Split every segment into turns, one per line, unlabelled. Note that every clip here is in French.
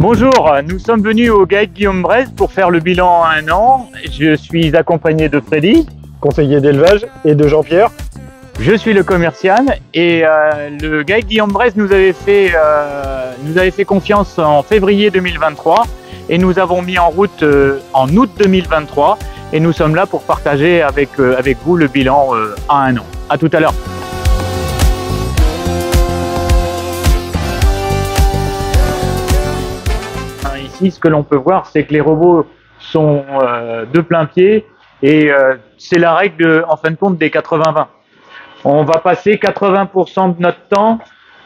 Bonjour, nous sommes venus au GAEC Guillaume Bresse pour faire le bilan à 1 an. Je suis accompagné de Freddy,
conseiller d'élevage, et de Jean-Pierre.
Je suis le commercial et le GAEC Guillaume Bresse nous avait fait confiance en février 2023 et nous avons mis en route en août 2023 et nous sommes là pour partager avec vous le bilan à 1 an. À tout à l'heure. Ici, ce que l'on peut voir, c'est que les robots sont de plein pied et c'est la règle, en fin de compte, des 80-20. On va passer 80% de notre temps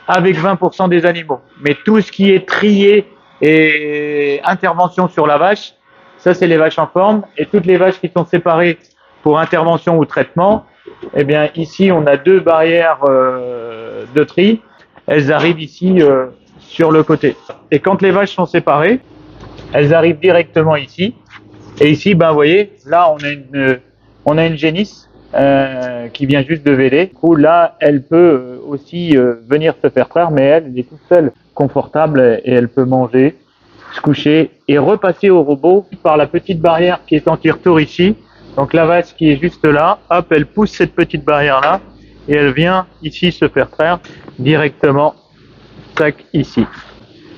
avec 20% des animaux. Mais tout ce qui est trié et intervention sur la vache, ça c'est les vaches en forme. Et toutes les vaches qui sont séparées pour intervention ou traitement, eh bien ici on a 2 barrières de tri. Elles arrivent ici sur le côté. Et quand les vaches sont séparées, elles arrivent directement ici. Et ici, ben, vous voyez, là, on a une génisse qui vient juste de véler. Du coup, là, elle peut aussi venir se faire traire, mais elle est toute seule, confortable, et elle peut manger, se coucher et repasser au robot par la petite barrière qui est anti-retour ici. Donc, la vache qui est juste là, hop, elle pousse cette petite barrière-là et elle vient ici se faire traire directement, tac, ici.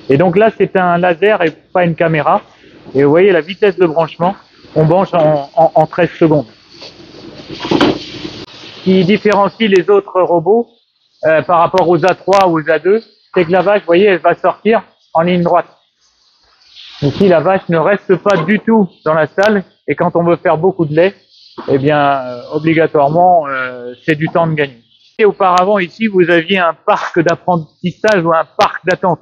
Et donc là, c'est un laser et pas une caméra. Et vous voyez la vitesse de branchement, on branche en 13 secondes. Ce qui différencie les autres robots par rapport aux A3 ou aux A2, c'est que la vache, vous voyez, elle va sortir en ligne droite. Ici, la vache ne reste pas du tout dans la salle. Et quand on veut faire beaucoup de lait, eh bien, obligatoirement, c'est du temps de gagner. Et auparavant, ici, vous aviez un parc d'apprentissage ou un parc d'attente.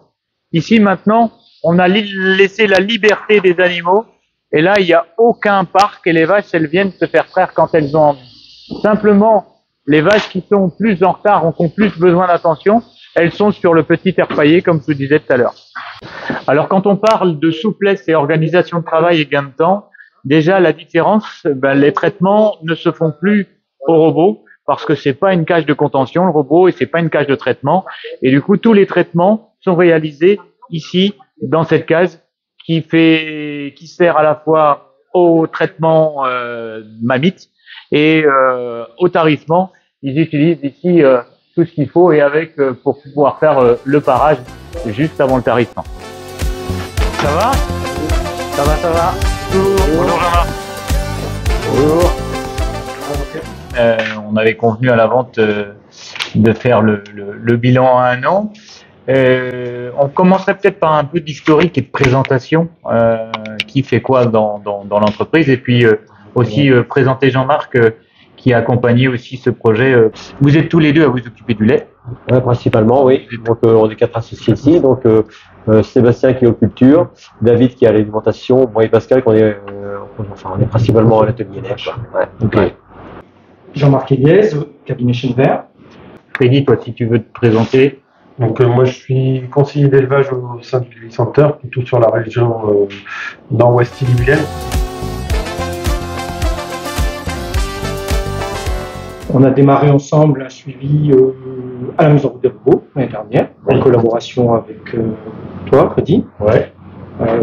Ici, maintenant, on a laissé la liberté des animaux. Et là, il n'y a aucun parc et les vaches, elles viennent se faire traire quand elles ont envie. Simplement, les vaches qui sont plus en retard ou qui ont plus besoin d'attention, elles sont sur le petit air paillé, comme je vous disais tout à l'heure. Alors, quand on parle de souplesse et organisation de travail et gain de temps, déjà, la différence, ben, les traitements ne se font plus au robot parce que c'est pas une cage de contention, le robot, et c'est pas une cage de traitement. Et du coup, tous les traitements sont réalisés ici, dans cette case, qui sert à la fois au traitement mammites et au tarissement. Ils utilisent ici tout ce qu'il faut et pour pouvoir faire le parage juste avant le tarissement. Ça va? Ça va, ça va. Bonjour Jean-Marc. Bonjour. On avait convenu à la vente de faire le bilan à 1 an. On commencerait peut-être par un peu d'historique et de présentation, qui fait quoi dans l'entreprise, et puis aussi présenter Jean-Marc qui a accompagné aussi ce projet. Vous êtes tous les deux à vous occuper du lait?
Ouais, principalement, oui. Donc on est 4 associés ici. Donc Sébastien qui est aux cultures, David qui est à l'alimentation, moi et Pascal on est principalement à l'atelier lait. Ouais. Okay.
Jean-Marc Eliès, cabinet Chenevert.
Freddy, toi, si tu veux te présenter.
Donc moi je suis conseiller d'élevage au sein du Dairy Center, plutôt sur la région nord-ouest Ille-et-Vilaine.
On a démarré ensemble un suivi à la mise en route des robots l'année dernière, en collaboration avec toi, Freddy.
Ouais.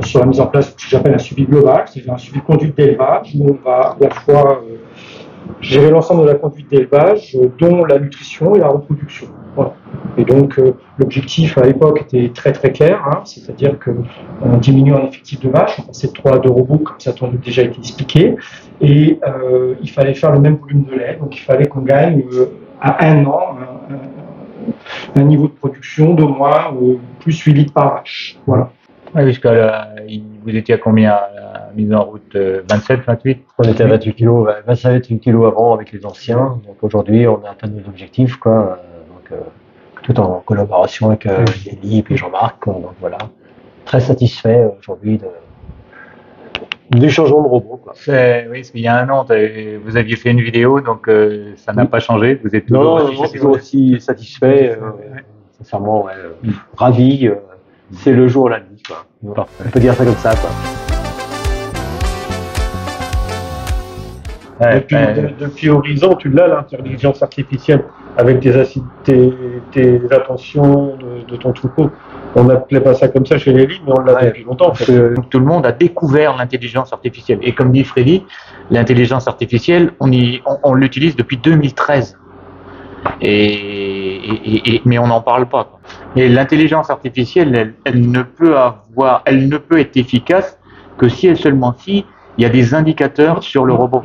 Sur la mise en place de ce que j'appelle un suivi global, c'est-à-dire un suivi conduite d'élevage, où on va à la fois gérer l'ensemble de la conduite d'élevage, dont la nutrition et la reproduction. Voilà. Et donc l'objectif à l'époque était très très clair, hein, c'est-à-dire qu'on diminue en effectif de vaches, on passait de 3 à 2 robots, comme ça a déjà été expliqué, et il fallait faire le même volume de lait, donc il fallait qu'on gagne à 1 an un niveau de production d'au moins plus 8 litres par vache. Voilà.
Oui, puisque vous étiez à combien à la mise en route? 27, 28?
On était à 28 kg, 25 kg avant avec les anciens. Donc aujourd'hui, on a atteint nos objectifs, quoi. Tout en collaboration avec Philippe et Jean-Marc. Donc voilà, très satisfait aujourd'hui du changement de robot. Quoi.
Oui, parce qu'il y a 1 an, vous aviez fait une vidéo, donc ça n'a pas changé. Vous êtes
toujours aussi satisfait, sincèrement, ouais, ravi. C'est le jour et la nuit, quoi. On peut dire ça comme ça, quoi.
Depuis Horizon, tu l'as, l'intelligence artificielle, avec tes attentions de ton troupeau. On n'appelait pas ça comme ça chez Lely, mais on l'a depuis longtemps.
Donc, tout le monde a découvert l'intelligence artificielle. Et comme dit Freddy, l'intelligence artificielle, on l'utilise depuis 2013. Mais on n'en parle pas, quoi. Et l'intelligence artificielle, elle ne peut être efficace que si et seulement si il y a des indicateurs sur le robot.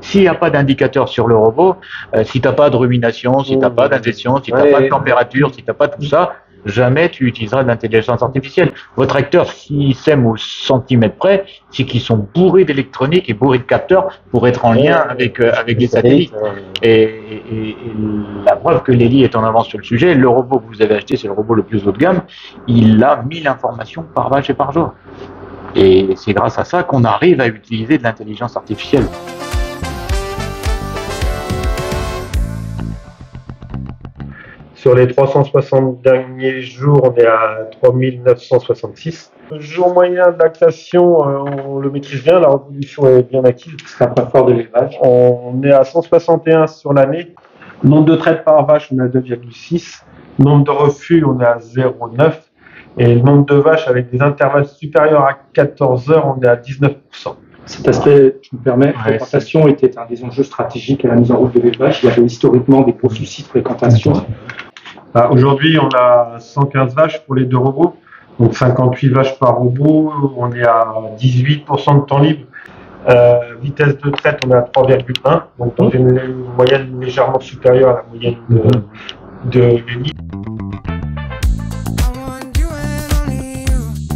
S'il n'y a pas d'indicateur sur le robot, si tu n'as pas de rumination, si tu n'as pas d'ingestion, si tu n'as pas de température, si tu n'as pas tout ça, jamais tu utiliseras de l'intelligence artificielle. Votre acteur, s'il sème au centimètre près, c'est qu'ils sont bourrés d'électronique et bourrés de capteurs pour être en lien avec les satellites. Et la preuve que Lely est en avance sur le sujet, le robot que vous avez acheté, c'est le robot le plus haut de gamme, il a 1000 informations par vache et par jour. Et c'est grâce à ça qu'on arrive à utiliser de l'intelligence artificielle.
Sur les 360 derniers jours, on est à 3966. Le jour moyen de la création, on le maîtrise bien, la reproduction est bien active.
C'est un point fort de l'élevage.
On est à 161 sur l'année. Nombre de traites par vache, on est à 2,6. Nombre de refus, on est à 0,9. Et le nombre de vaches avec des intervalles supérieurs à 14 heures, on est à 19%.
Cet aspect, je me permets, fréquentation était un des enjeux stratégiques à la mise en route de l'élevage. Il y avait historiquement des gros soucis de fréquentation.
Aujourd'hui, on a 115 vaches pour les deux robots, donc 58 vaches par robot, on est à 18% de temps libre. Vitesse de traite, on est à 3,1, donc dans une moyenne légèrement supérieure à la moyenne de Lely.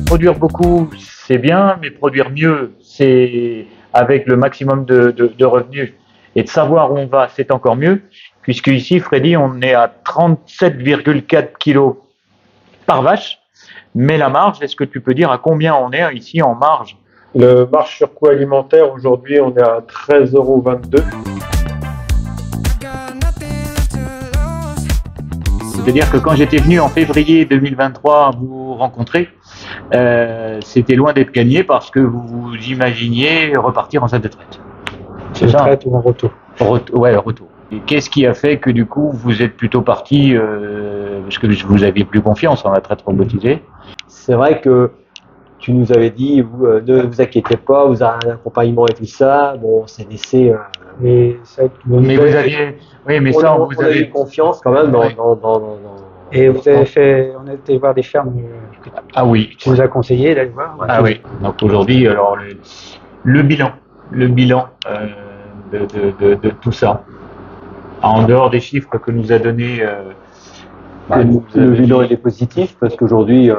Produire beaucoup, c'est bien, mais produire mieux, c'est avec le maximum de revenus. Et de savoir où on va, c'est encore mieux, puisque ici, Freddy, on est à 37,4 kg par vache. Mais la marge, est-ce que tu peux dire à combien on est ici en marge?
Le marge sur coût alimentaire, aujourd'hui, on est à 13,22 €.
C'est-à-dire que quand j'étais venu en février 2023 vous rencontrer, c'était loin d'être gagné parce que vous imaginiez repartir en salle de traite.
C'est ça, traite ou en retour.
Ouais, retour. Et qu'est-ce qui a fait que du coup vous êtes plutôt parti parce que vous aviez plus confiance en la traite robotisée?
C'est vrai que tu nous avais dit, ne vous inquiétez pas, vous avez un accompagnement et tout ça. Bon, on s'est laissé.
Mais ça,
mais vous aviez, oui, mais ça, vous avez
eu confiance quand même dans.
Et vous avez fait, on a été voir des fermes.
Ah oui.
Tu nous as conseillé d'aller voir.
Ah oui. Donc aujourd'hui, alors le bilan de tout ça, en dehors des chiffres que nous a donné.
Le bilan il est positif parce qu'aujourd'hui,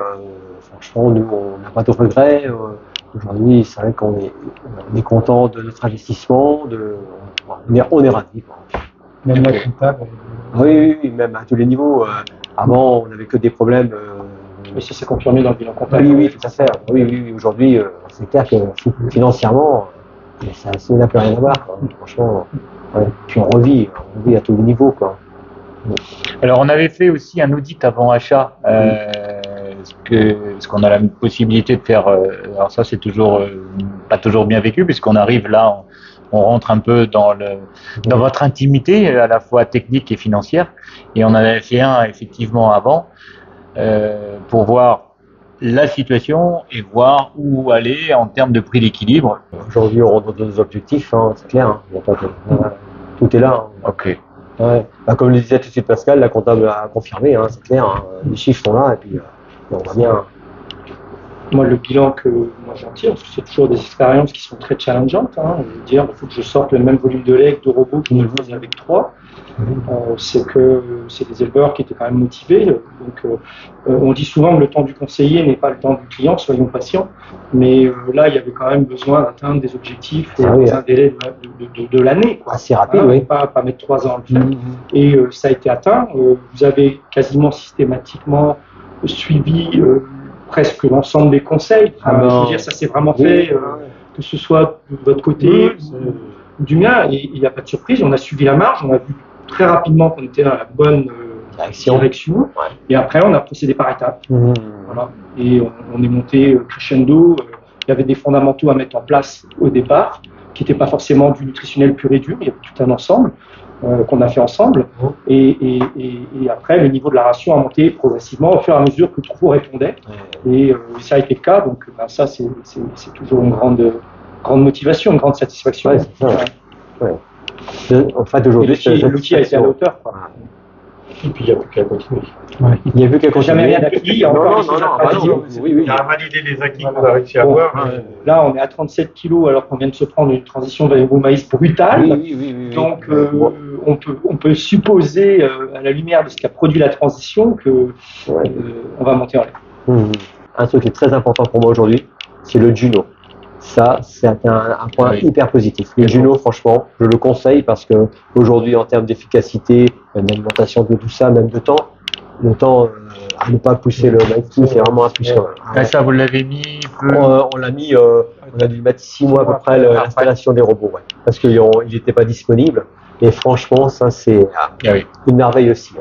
franchement, nous on n'a pas de regrets. Aujourd'hui, c'est vrai qu'on est content de notre investissement, on est ravis.
Même la comptable.
Oui, même à tous les niveaux. Avant, on n'avait que des problèmes.
Mais ça s'est confirmé dans le bilan comptable.
Oui, tout à fait. Oui. Aujourd'hui, c'est clair que financièrement, ça n'a plus rien à voir. Franchement, ouais. Puis on revit à tous les niveaux, quoi.
Alors, on avait fait aussi un audit avant achat, parce qu'on a la possibilité de faire. Alors ça, c'est toujours pas toujours bien vécu, puisqu'on arrive là, on rentre un peu dans votre intimité, à la fois technique et financière. Et on en avait fait un effectivement avant pour voir la situation et voir où aller en termes de prix d'équilibre.
Aujourd'hui, on rentre dans nos objectifs, hein, c'est clair. Hein. Tout est là. Hein.
Ok.
Ouais. Comme le disait tout de suite Pascal, la comptable a confirmé, hein, c'est clair. Hein. Les chiffres sont là et puis on va bien.
Moi, le bilan que moi j'en tire, parce que c'est toujours des expériences qui sont très challengeantes. Hein. Je veux dire, il faut que je sorte le même volume de lait avec 2 robots que je le faisais avec 3. C'est que c'est des éleveurs qui étaient quand même motivés. Donc, on dit souvent que le temps du conseiller n'est pas le temps du client, soyons patients. Mais là, il y avait quand même besoin d'atteindre des objectifs dans un délai de l'année.
Assez rapide, oui.
Pas mettre 3 ans à le faire. Et ça a été atteint. Vous avez quasiment systématiquement suivi presque l'ensemble des conseils. Je veux dire, ça s'est vraiment fait, que ce soit de votre côté ou du mien. Et il n'y a pas de surprise. On a suivi la marge. On a vu très rapidement qu'on était dans la bonne direction. Ouais. Et après, on a procédé par étapes. Voilà. Et on est monté crescendo. Il y avait des fondamentaux à mettre en place au départ, qui n'étaient pas forcément du nutritionnel pur et dur. Il y avait tout un ensemble. qu'on a fait ensemble. Et après, le niveau de la ration a monté progressivement au fur et à mesure que le troupeau répondait. Et ça a été le cas. Donc ça, c'est toujours une grande motivation, une grande satisfaction.
Ouais, c'est ça. Ouais. En fait, aujourd'hui,
l'outil a été à la hauteur, quoi.
Et puis, il n'y a plus qu'à continuer.
Il n'y a plus qu'à continuer.
Jamais rien acquis.
Il y a à valider les acquis qu'on a réussi à avoir.
Là, on est à 37 kilos alors qu'on vient de se prendre une transition de maïs brutale. Donc, on peut supposer, à la lumière de ce qu'a produit la transition, que on va monter en l'air.
Un truc qui est très important pour moi aujourd'hui, c'est le Juno. Ça, c'est un point hyper positif. Le Juno, franchement, je le conseille parce que aujourd'hui, en termes d'efficacité, d'alimentation, de tout ça, même de temps, le temps à ne pas pousser le maïs, c'est vraiment un plus.
Ça, vous l'avez mis
on l'a mis, on a dû mettre 6 mois à peu près l'installation des robots, parce qu'il n'était pas disponible. Et franchement, ça, c'est une merveille aussi.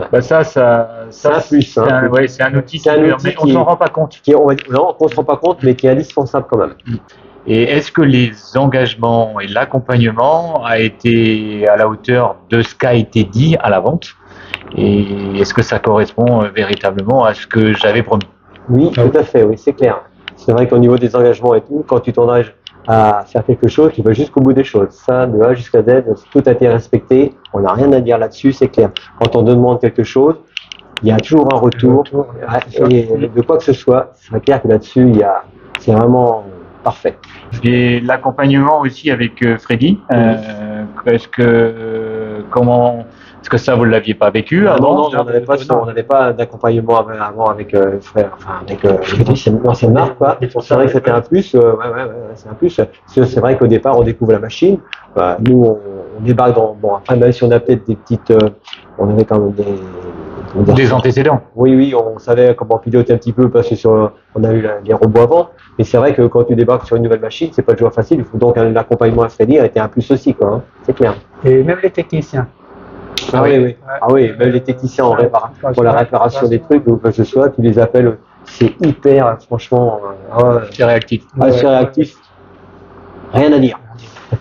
Bah c'est un plus. C'est un outil mais on s'en rend pas compte.
Non, on se rend pas compte, mais qui est indispensable quand même.
Et est-ce que les engagements et l'accompagnement a été à la hauteur de ce qu'a été dit à la vente? Et est-ce que ça correspond véritablement à ce que j'avais promis?
Oui, tout à fait, oui, c'est clair. C'est vrai qu'au niveau des engagements et tout, quand tu t'engages à faire quelque chose, tu vas jusqu'au bout des choses. Ça, de A jusqu'à Z, tout a été respecté. On n'a rien à dire là-dessus, c'est clair. Quand on demande quelque chose, il y a toujours un retour. Et de quoi que ce soit, c'est clair que là-dessus, c'est vraiment parfait.
Et l'accompagnement aussi avec Freddy, est-ce que ça vous l'aviez pas vécu avant?
Non, on n'avait pas d'accompagnement avant avec l'ancienne marque, quoi. C'est vrai que c'était un plus, c'est un plus. C'est vrai qu'au départ, on découvre la machine. Nous, on débarque après, même si on a peut-être des petites, on avait quand même
des antécédents.
Oui, on savait comment piloter un petit peu parce que on a eu les robots avant. Mais c'est vrai que quand tu débarques sur une nouvelle machine, c'est pas toujours facile. Il faut donc l'accompagnement à Freddy a été un plus aussi, quoi. Hein. C'est clair.
Et même les techniciens.
Oui, même les techniciens pour la réparation des trucs ou quoi que ce soit, tu les appelles, c'est hyper, franchement,
c'est réactif.
C'est réactif. Rien à dire.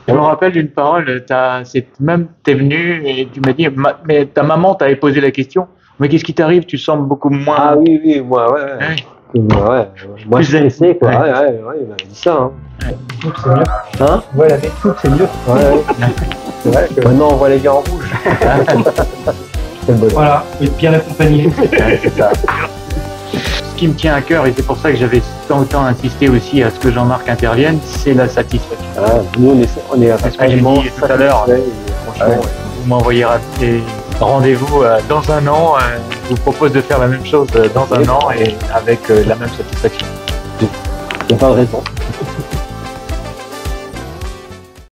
Je me rappelle d'une parole, t'es venu et tu m'as dit, mais ta maman t'avait posé la question, mais qu'est-ce qui t'arrive, tu sembles beaucoup moins...
Ah oui, moi, moi je sais, quoi. Il m'avait dit ça. Hein.
C'est mieux.
Hein?
Ouais, la méthode, c'est mieux.
C'est vrai que... Maintenant, on voit les gars en rouge. C'est le bon.
Voilà, faut être bien accompagné.
C'est ça. Ce qui me tient à cœur, et c'est pour ça que j'avais autant insisté aussi à ce que Jean-Marc intervienne, c'est la satisfaction.
Nous, on est
ce que j'ai dit tout à l'heure. Franchement, vous m'envoyez rendez-vous dans un an. Je vous propose de faire la même chose dans un an et avec la même satisfaction.
Il n'y a pas de raison.